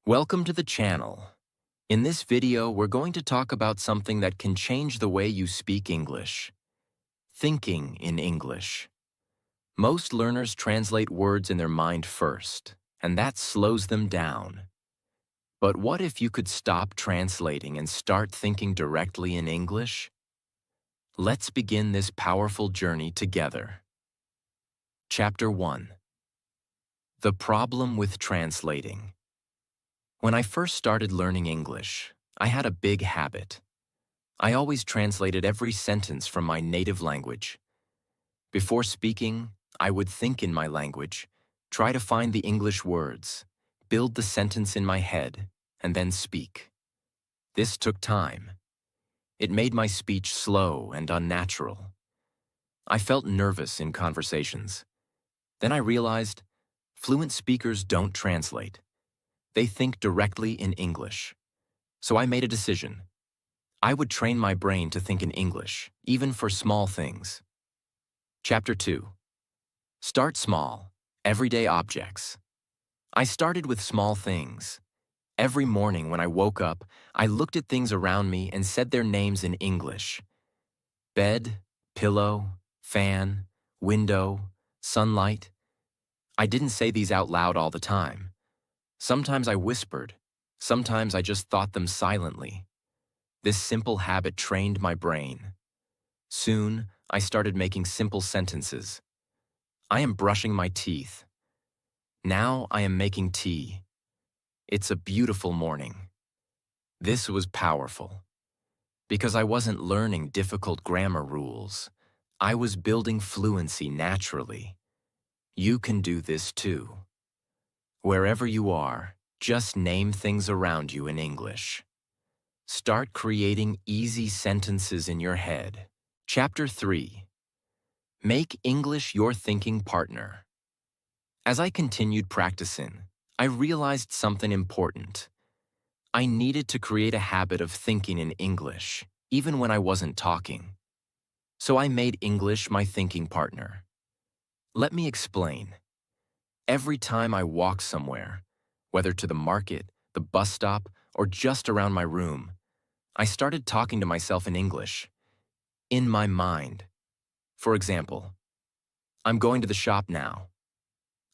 Welcome to the channel. In this video, we're going to talk about something that can change the way you speak English. Thinking in English. Most learners translate words in their mind first, and that slows them down. But what if you could stop translating and start thinking directly in English? Let's begin this powerful journey together. Chapter 1. The problem with translating. When I first started learning English, I had a big habit. I always translated every sentence from my native language. Before speaking, I would think in my language, try to find the English words, build the sentence in my head, and then speak. This took time. It made my speech slow and unnatural. I felt nervous in conversations. Then I realized, fluent speakers don't translate. They think directly in English. So I made a decision. I would train my brain to think in English, even for small things. Chapter 2. Start small, everyday objects. I started with small things. Every morning when I woke up, I looked at things around me and said their names in English. Bed, pillow, fan, window, sunlight. I didn't say these out loud all the time. Sometimes I whispered, sometimes I just thought them silently. This simple habit trained my brain. Soon, I started making simple sentences. I am brushing my teeth. Now I am making tea. It's a beautiful morning. This was powerful. Because I wasn't learning difficult grammar rules. I was building fluency naturally. You can do this too. Wherever you are, just name things around you in English. Start creating easy sentences in your head. Chapter 3. Make English your thinking partner. As I continued practicing, I realized something important. I needed to create a habit of thinking in English, even when I wasn't talking. So I made English my thinking partner. Let me explain. Every time I walk somewhere, whether to the market, the bus stop, or just around my room, I started talking to myself in English, in my mind. For example, I'm going to the shop now.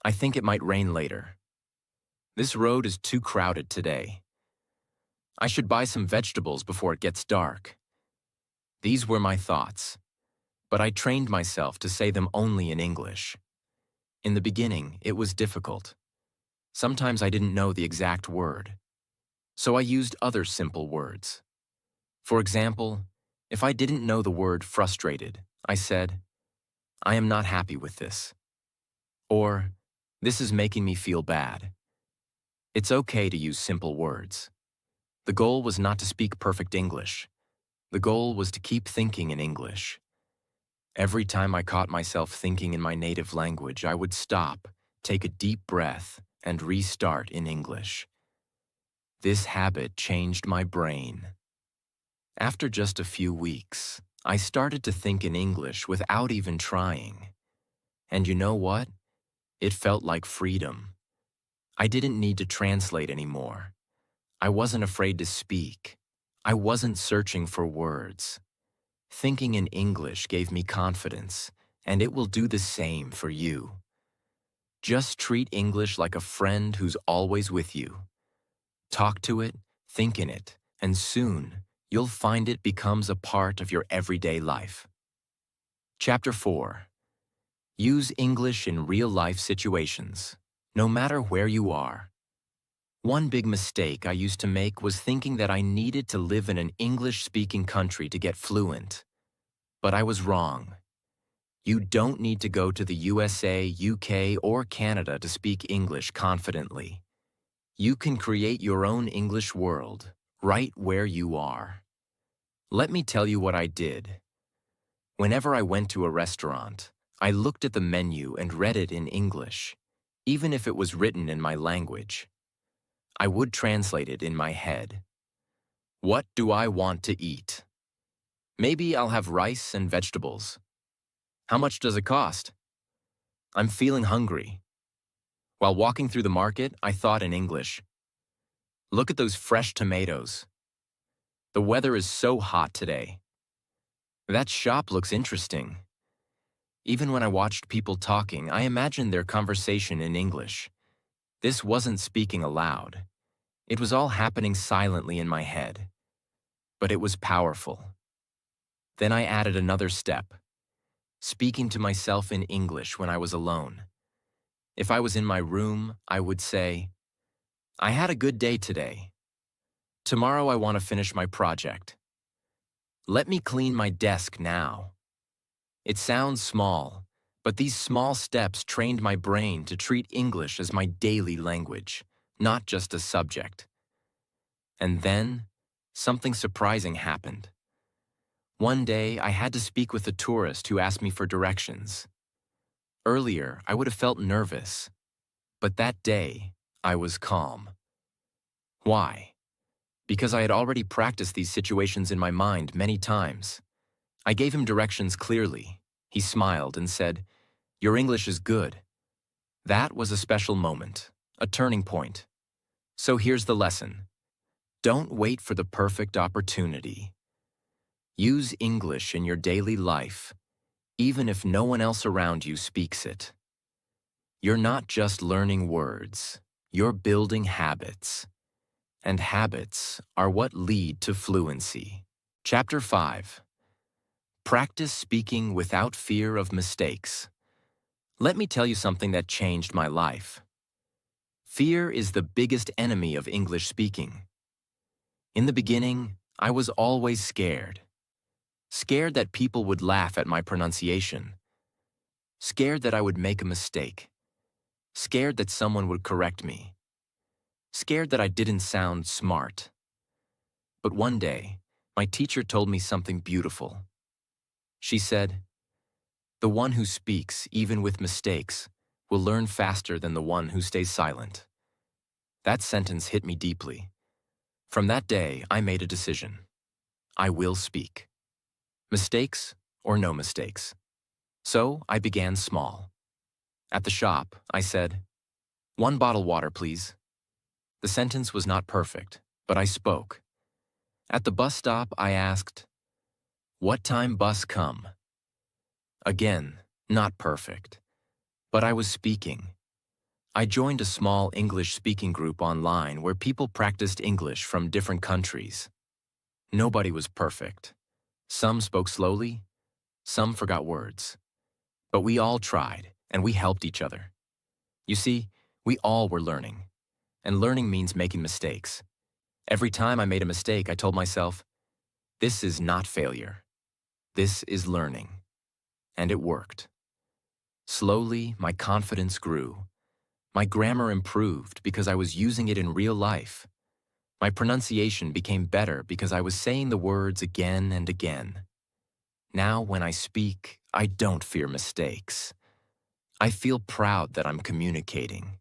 I think it might rain later. This road is too crowded today. I should buy some vegetables before it gets dark. These were my thoughts, but I trained myself to say them only in English. In the beginning, it was difficult. Sometimes I didn't know the exact word. So I used other simple words. For example, if I didn't know the word frustrated, I said, I am not happy with this. Or, this is making me feel bad. It's okay to use simple words. The goal was not to speak perfect English. The goal was to keep thinking in English. Every time I caught myself thinking in my native language, I would stop, take a deep breath, and restart in English. This habit changed my brain. After just a few weeks, I started to think in English without even trying. And you know what? It felt like freedom. I didn't need to translate anymore. I wasn't afraid to speak. I wasn't searching for words. Thinking in English gave me confidence, and it will do the same for you. Just treat English like a friend who's always with you. Talk to it, think in it, and soon you'll find it becomes a part of your everyday life. Chapter 4. Use English in real-life situations, no matter where you are. One big mistake I used to make was thinking that I needed to live in an English-speaking country to get fluent. But I was wrong. You don't need to go to the USA, UK, or Canada to speak English confidently. You can create your own English world, right where you are. Let me tell you what I did. Whenever I went to a restaurant, I looked at the menu and read it in English, even if it was written in my language. I would translate it in my head. What do I want to eat? Maybe I'll have rice and vegetables. How much does it cost? I'm feeling hungry. While walking through the market, I thought in English. Look at those fresh tomatoes. The weather is so hot today. That shop looks interesting. Even when I watched people talking, I imagined their conversation in English. This wasn't speaking aloud. It was all happening silently in my head. But it was powerful. Then I added another step, speaking to myself in English when I was alone. If I was in my room, I would say, "I had a good day today. Tomorrow I want to finish my project. Let me clean my desk now." It sounds small, but these small steps trained my brain to treat English as my daily language, not just a subject. And then, something surprising happened. One day, I had to speak with a tourist who asked me for directions. Earlier, I would have felt nervous, but that day, I was calm. Why? Because I had already practiced these situations in my mind many times. I gave him directions clearly. He smiled and said, "Your English is good." That was a special moment, a turning point. So here's the lesson. Don't wait for the perfect opportunity. Use English in your daily life, even if no one else around you speaks it. You're not just learning words, you're building habits. And habits are what lead to fluency. Chapter 5. Practice speaking without fear of mistakes. Let me tell you something that changed my life. Fear is the biggest enemy of English speaking. In the beginning, I was always scared. Scared that people would laugh at my pronunciation. Scared that I would make a mistake. Scared that someone would correct me. Scared that I didn't sound smart. But one day, my teacher told me something beautiful. She said, "The one who speaks, even with mistakes, will learn faster than the one who stays silent." That sentence hit me deeply. From that day, I made a decision. I will speak. Mistakes or no mistakes. So I began small. At the shop, I said, "1 bottle water, please." The sentence was not perfect, but I spoke. At the bus stop, I asked, "What time bus come?" Again, not perfect, but I was speaking. I joined a small English speaking group online where people practiced English from different countries. Nobody was perfect. Some spoke slowly, some forgot words. But we all tried, and we helped each other. You see, we all were learning, and learning means making mistakes. Every time I made a mistake, I told myself, "This is not failure. This is learning." And it worked. Slowly, my confidence grew. My grammar improved because I was using it in real life. My pronunciation became better because I was saying the words again and again. Now, when I speak, I don't fear mistakes. I feel proud that I'm communicating.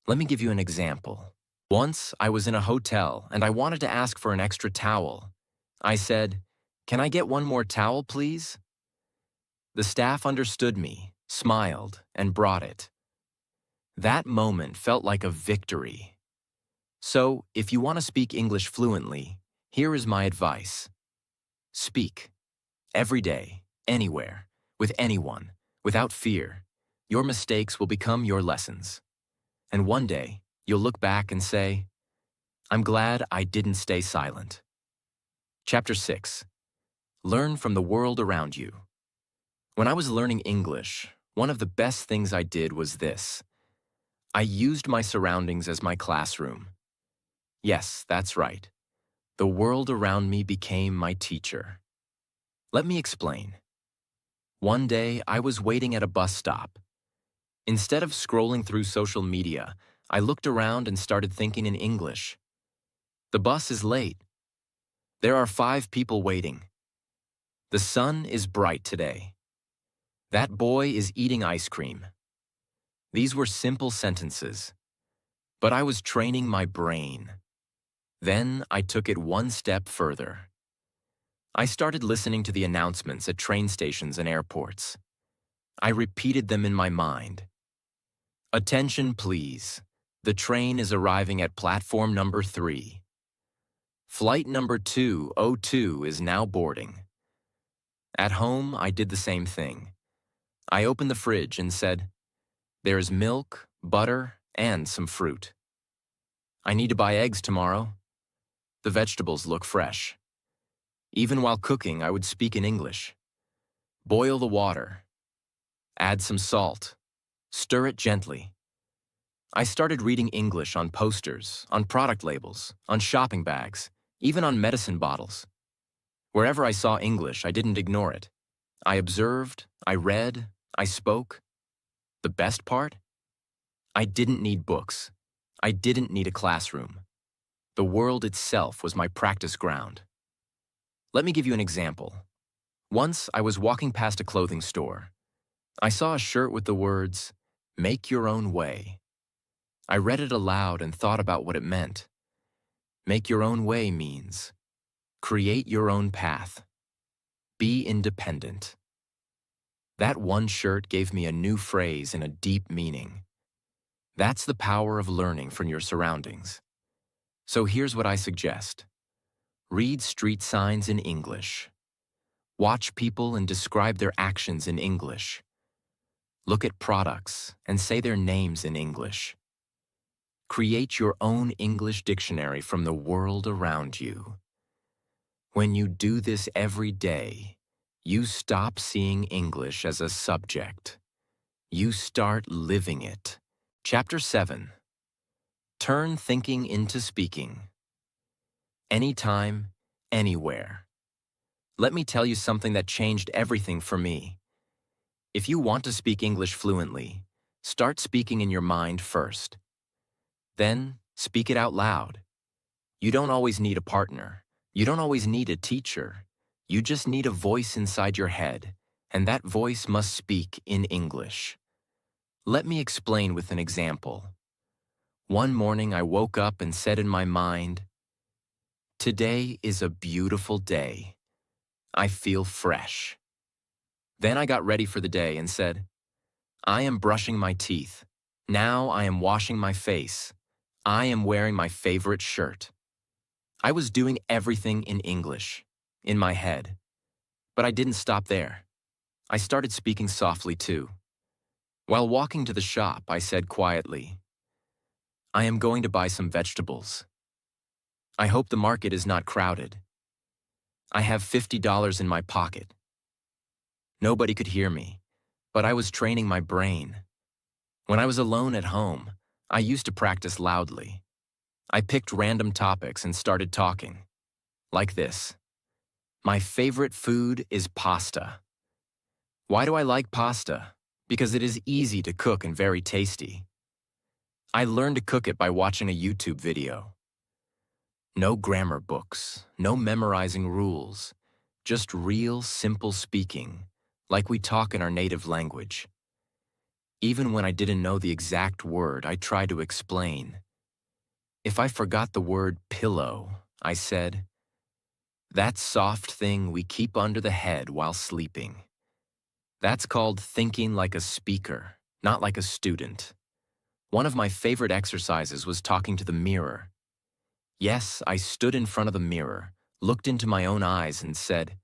Let me give you an example. Once, I was in a hotel and I wanted to ask for an extra towel. I said, "Can I get one more towel, please?" The staff understood me, smiled, and brought it. That moment felt like a victory. So, if you want to speak English fluently, here is my advice. Speak. Every day, anywhere, with anyone, without fear. Your mistakes will become your lessons. And one day, you'll look back and say, "I'm glad I didn't stay silent." Chapter 6. Learn from the world around you. When I was learning English, one of the best things I did was this. I used my surroundings as my classroom. Yes, that's right. The world around me became my teacher. Let me explain. One day, I was waiting at a bus stop. Instead of scrolling through social media, I looked around and started thinking in English. The bus is late. There are 5 people waiting. The sun is bright today. That boy is eating ice cream. These were simple sentences, but I was training my brain. Then I took it one step further. I started listening to the announcements at train stations and airports. I repeated them in my mind. "Attention, please. The train is arriving at platform number 3. Flight number 202 is now boarding. At home, I did the same thing. I opened the fridge and said, "There's milk, butter, and some fruit. I need to buy eggs tomorrow. The vegetables look fresh." Even while cooking, I would speak in English. Boil the water. Add some salt. Stir it gently. I started reading English on posters, on product labels, on shopping bags, even on medicine bottles. Wherever I saw English, I didn't ignore it. I observed, I read, I spoke. The best part? I didn't need books. I didn't need a classroom. The world itself was my practice ground. Let me give you an example. Once I was walking past a clothing store. I saw a shirt with the words, "Make your own way." I read it aloud and thought about what it meant. Make your own way means create your own path. Be independent. That one shirt gave me a new phrase and a deep meaning. That's the power of learning from your surroundings. So here's what I suggest. Read street signs in English. Watch people and describe their actions in English. Look at products and say their names in English. Create your own English dictionary from the world around you. When you do this every day, you stop seeing English as a subject. You start living it. Chapter 7. Turn thinking into speaking. Anytime, anywhere. Let me tell you something that changed everything for me. If you want to speak English fluently, start speaking in your mind first. Then, speak it out loud. You don't always need a partner. You don't always need a teacher. You just need a voice inside your head, and that voice must speak in English. Let me explain with an example. One morning I woke up and said in my mind, "Today is a beautiful day. I feel fresh." Then I got ready for the day and said, "I am brushing my teeth. Now I am washing my face. I am wearing my favorite shirt." I was doing everything in English, in my head. But I didn't stop there. I started speaking softly too. While walking to the shop, I said quietly, "I am going to buy some vegetables. I hope the market is not crowded. I have $50 in my pocket." Nobody could hear me, but I was training my brain. When I was alone at home, I used to practice loudly. I picked random topics and started talking. Like this. My favorite food is pasta. Why do I like pasta? Because it is easy to cook and very tasty. I learned to cook it by watching a YouTube video. No grammar books, no memorizing rules, just real, simple speaking, like we talk in our native language. Even when I didn't know the exact word, I tried to explain. If I forgot the word pillow, I said, "That soft thing we keep under the head while sleeping." That's called thinking like a speaker, not like a student. One of my favorite exercises was talking to the mirror. Yes, I stood in front of the mirror, looked into my own eyes and said,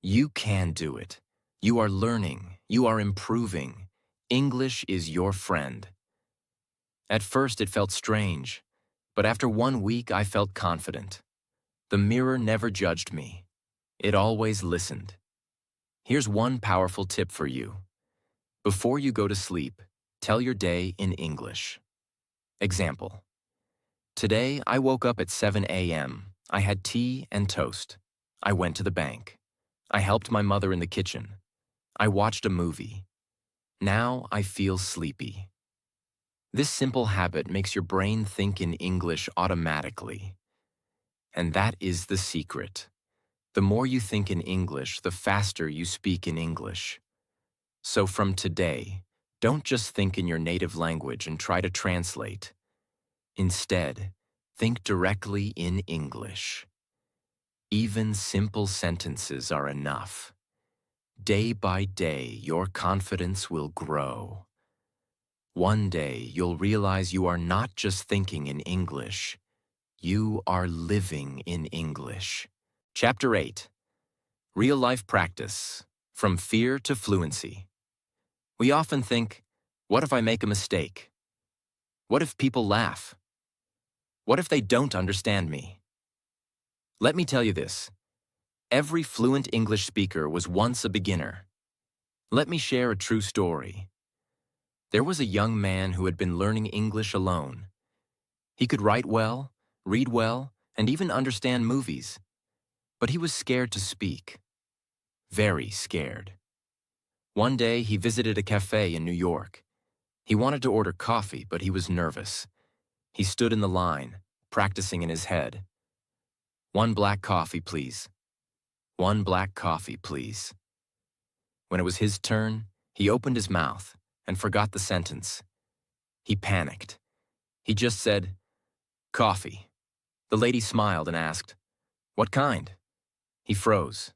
"You can do it. You are learning. You are improving. English is your friend." At first it felt strange, but after 1 week I felt confident. The mirror never judged me. It always listened. Here's one powerful tip for you. Before you go to sleep, tell your day in English. Example. Today I woke up at 7 a.m. I had tea and toast. I went to the bank. I helped my mother in the kitchen. I watched a movie. Now I feel sleepy. This simple habit makes your brain think in English automatically. And that is the secret. The more you think in English, the faster you speak in English. So from today, don't just think in your native language and try to translate. Instead, think directly in English. Even simple sentences are enough. Day by day, your confidence will grow. One day, you'll realize you are not just thinking in English. You are living in English. Chapter 8. Real-life practice. From fear to fluency. We often think, what if I make a mistake? What if people laugh? What if they don't understand me? Let me tell you this. Every fluent English speaker was once a beginner. Let me share a true story. There was a young man who had been learning English alone. He could write well, read well, and even understand movies. But he was scared to speak. Very scared. One day, he visited a cafe in New York. He wanted to order coffee, but he was nervous. He stood in the line, practicing in his head. "One black coffee, please. One black coffee, please." When it was his turn, he opened his mouth and forgot the sentence. He panicked. He just said, "Coffee." The lady smiled and asked, "What kind?" He froze.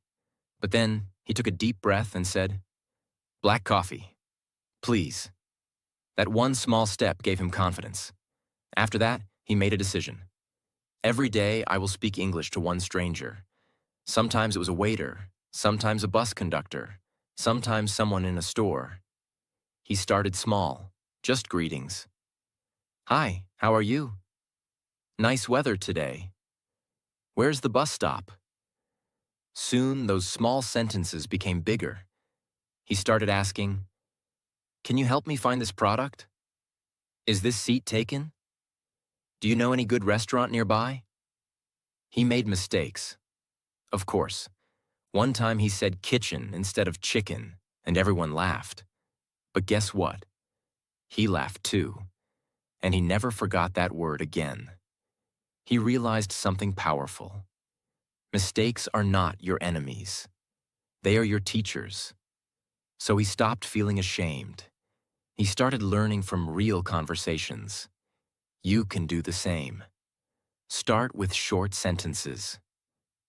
But then he took a deep breath and said, "Black coffee, please." That one small step gave him confidence. After that, he made a decision. Every day, I will speak English to one stranger. Sometimes it was a waiter, sometimes a bus conductor, sometimes someone in a store. He started small, just greetings. "Hi, how are you?" "Nice weather today." "Where's the bus stop?" Soon, those small sentences became bigger. He started asking, "Can you help me find this product? Is this seat taken? Do you know any good restaurant nearby?" He made mistakes. Of course. One time he said kitchen instead of chicken, and everyone laughed. But guess what? He laughed too, and he never forgot that word again. He realized something powerful. Mistakes are not your enemies. They are your teachers. So he stopped feeling ashamed. He started learning from real conversations. You can do the same. Start with short sentences.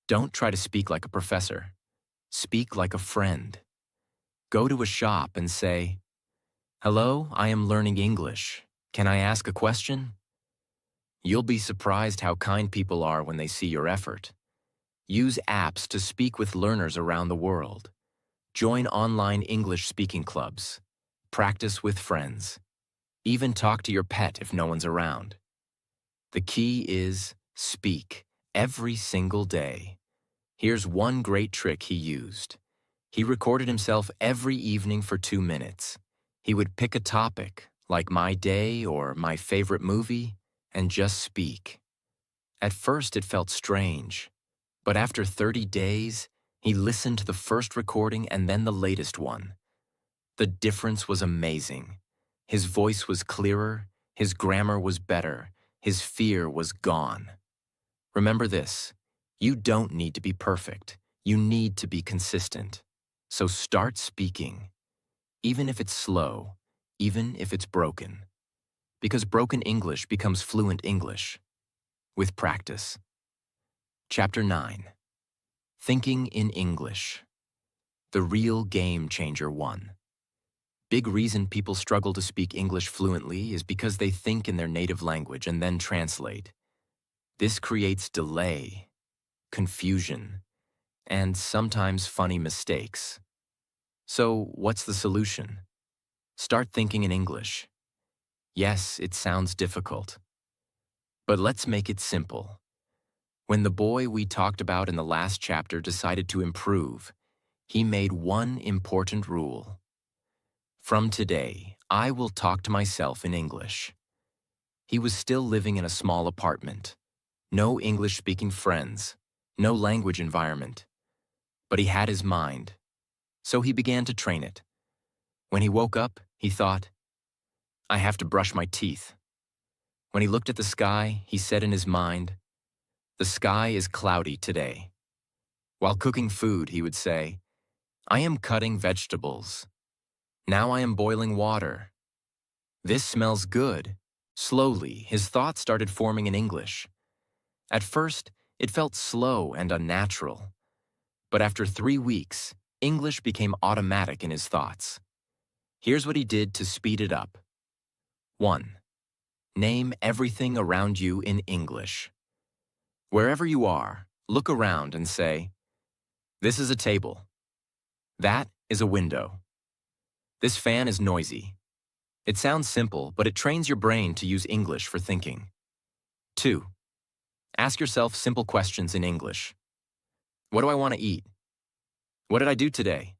Don't try to speak like a professor. Speak like a friend. Go to a shop and say, "Hello, I am learning English. Can I ask a question?" You'll be surprised how kind people are when they see your effort. Use apps to speak with learners around the world. Join online English speaking clubs. Practice with friends. Even talk to your pet if no one's around. The key is speak every single day. Here's one great trick he used. He recorded himself every evening for 2 minutes. He would pick a topic, like my day or my favorite movie, and just speak. At first, it felt strange, but after 30 days, he listened to the first recording and then the latest one. The difference was amazing. His voice was clearer, his grammar was better, his fear was gone. Remember this, you don't need to be perfect. You need to be consistent. So start speaking, even if it's slow, even if it's broken. Because broken English becomes fluent English with practice. Chapter 9. Thinking in English. The real game changer 1. Big reason people struggle to speak English fluently is because they think in their native language and then translate. This creates delay, confusion, and sometimes funny mistakes. So, what's the solution? Start thinking in English. Yes, it sounds difficult. But let's make it simple. When the boy we talked about in the last chapter decided to improve, he made one important rule. From today, I will talk to myself in English. He was still living in a small apartment. No English-speaking friends, no language environment. But he had his mind, so he began to train it. When he woke up, he thought, "I have to brush my teeth." When he looked at the sky, he said in his mind, "The sky is cloudy today." While cooking food, he would say, "I am cutting vegetables. Now I am boiling water. This smells good." Slowly, his thoughts started forming in English. At first, it felt slow and unnatural. But after 3 weeks, English became automatic in his thoughts. Here's what he did to speed it up. 1. Name everything around you in English. Wherever you are, look around and say, "This is a table. That is a window. This fan is noisy." It sounds simple, but it trains your brain to use English for thinking. 2. Ask yourself simple questions in English. What do I want to eat? What did I do today?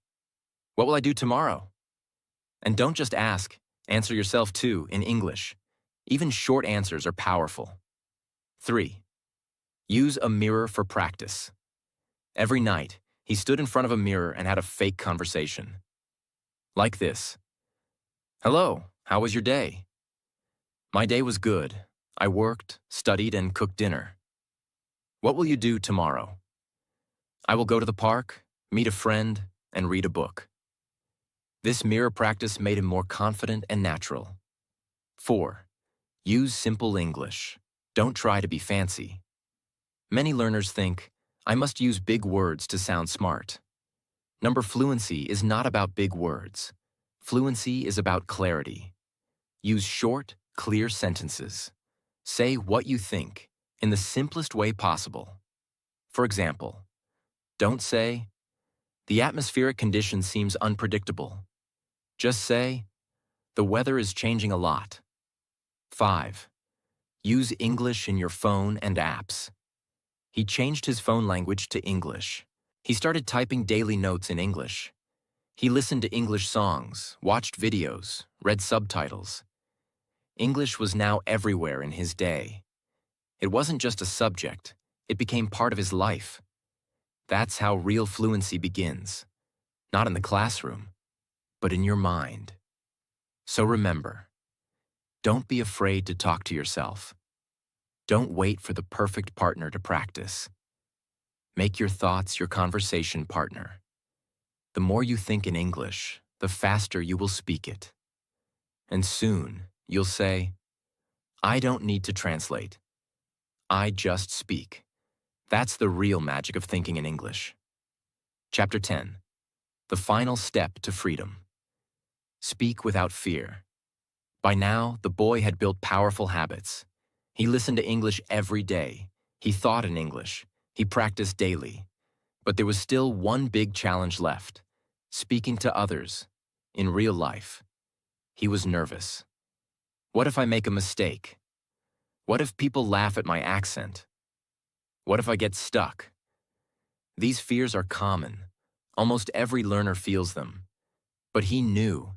What will I do tomorrow? And don't just ask, answer yourself too in English. Even short answers are powerful. 3. Use a mirror for practice. Every night, he stood in front of a mirror and had a fake conversation. Like this. "Hello, how was your day?" "My day was good. I worked, studied, and cooked dinner." "What will you do tomorrow?" "I will go to the park, meet a friend, and read a book." This mirror practice made him more confident and natural. 4. Use simple English. Don't try to be fancy. Many learners think, "I must use big words to sound smart." Fluency is not about big words. Fluency is about clarity. Use short, clear sentences. Say what you think in the simplest way possible. For example, don't say, "The atmospheric condition seems unpredictable." Just say, "The weather is changing a lot." 5. Use English in your phone and apps. He changed his phone language to English. He started typing daily notes in English. He listened to English songs, watched videos, read subtitles. English was now everywhere in his day. It wasn't just a subject, it became part of his life. That's how real fluency begins. Not in the classroom, but in your mind. So remember, don't be afraid to talk to yourself. Don't wait for the perfect partner to practice. Make your thoughts your conversation partner. The more you think in English, the faster you will speak it. And soon, you'll say, "I don't need to translate. I just speak." That's the real magic of thinking in English. Chapter 10. The final step to freedom. Speak without fear. By now, the boy had built powerful habits. He listened to English every day. He thought in English. He practiced daily. But there was still one big challenge left: speaking to others, in real life. He was nervous. What if I make a mistake? What if people laugh at my accent? What if I get stuck? These fears are common. Almost every learner feels them. But he knew,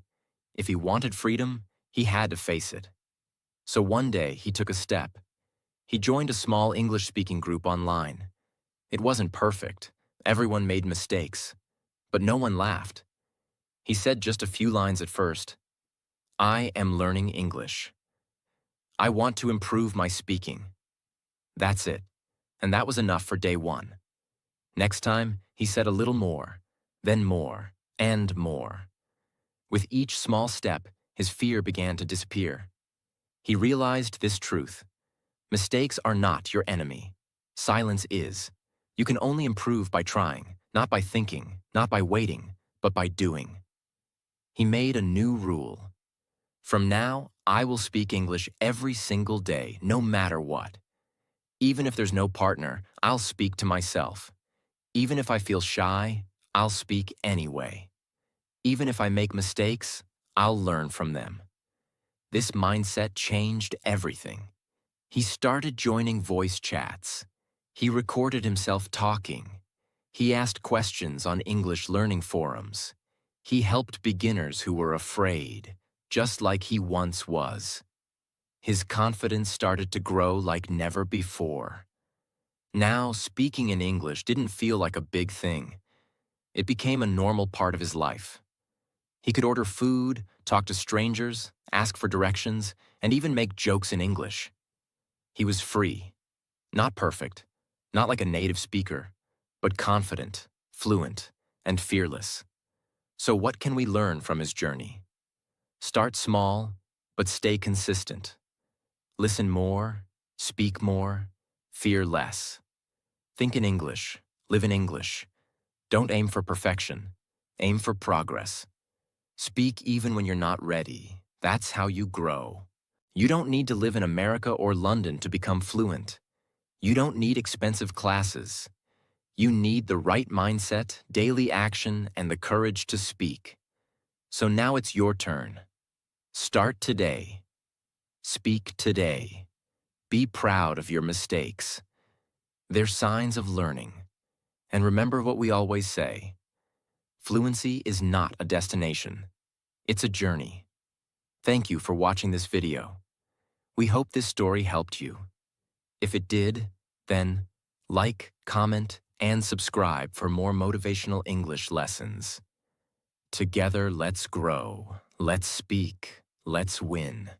if he wanted freedom, he had to face it. So one day, he took a step. He joined a small English-speaking group online. It wasn't perfect. Everyone made mistakes. But no one laughed. He said just a few lines at first. "I am learning English. I want to improve my speaking." That's it. And that was enough for day one. Next time, he said a little more, then more, and more. With each small step, his fear began to disappear. He realized this truth. Mistakes are not your enemy. Silence is. You can only improve by trying, not by thinking, not by waiting, but by doing. He made a new rule. From now, I will speak English every single day, no matter what. Even if there's no partner, I'll speak to myself. Even if I feel shy, I'll speak anyway. Even if I make mistakes, I'll learn from them. This mindset changed everything. He started joining voice chats. He recorded himself talking. He asked questions on English learning forums. He helped beginners who were afraid, just like he once was. His confidence started to grow like never before. Now, speaking in English didn't feel like a big thing. It became a normal part of his life. He could order food, talk to strangers, ask for directions, and even make jokes in English. He was free. Not perfect, not like a native speaker, but confident, fluent, and fearless. So what can we learn from his journey? Start small, but stay consistent. Listen more, speak more, fear less. Think in English, live in English. Don't aim for perfection, aim for progress. Speak even when you're not ready. That's how you grow. You don't need to live in America or London to become fluent. You don't need expensive classes. You need the right mindset, daily action, and the courage to speak. So now it's your turn. Start today. Speak today. Be proud of your mistakes. They're signs of learning. And remember what we always say. Fluency is not a destination. It's a journey. Thank you for watching this video. We hope this story helped you. If it did, then like, comment, and subscribe for more motivational English lessons. Together, let's grow, let's speak, let's win.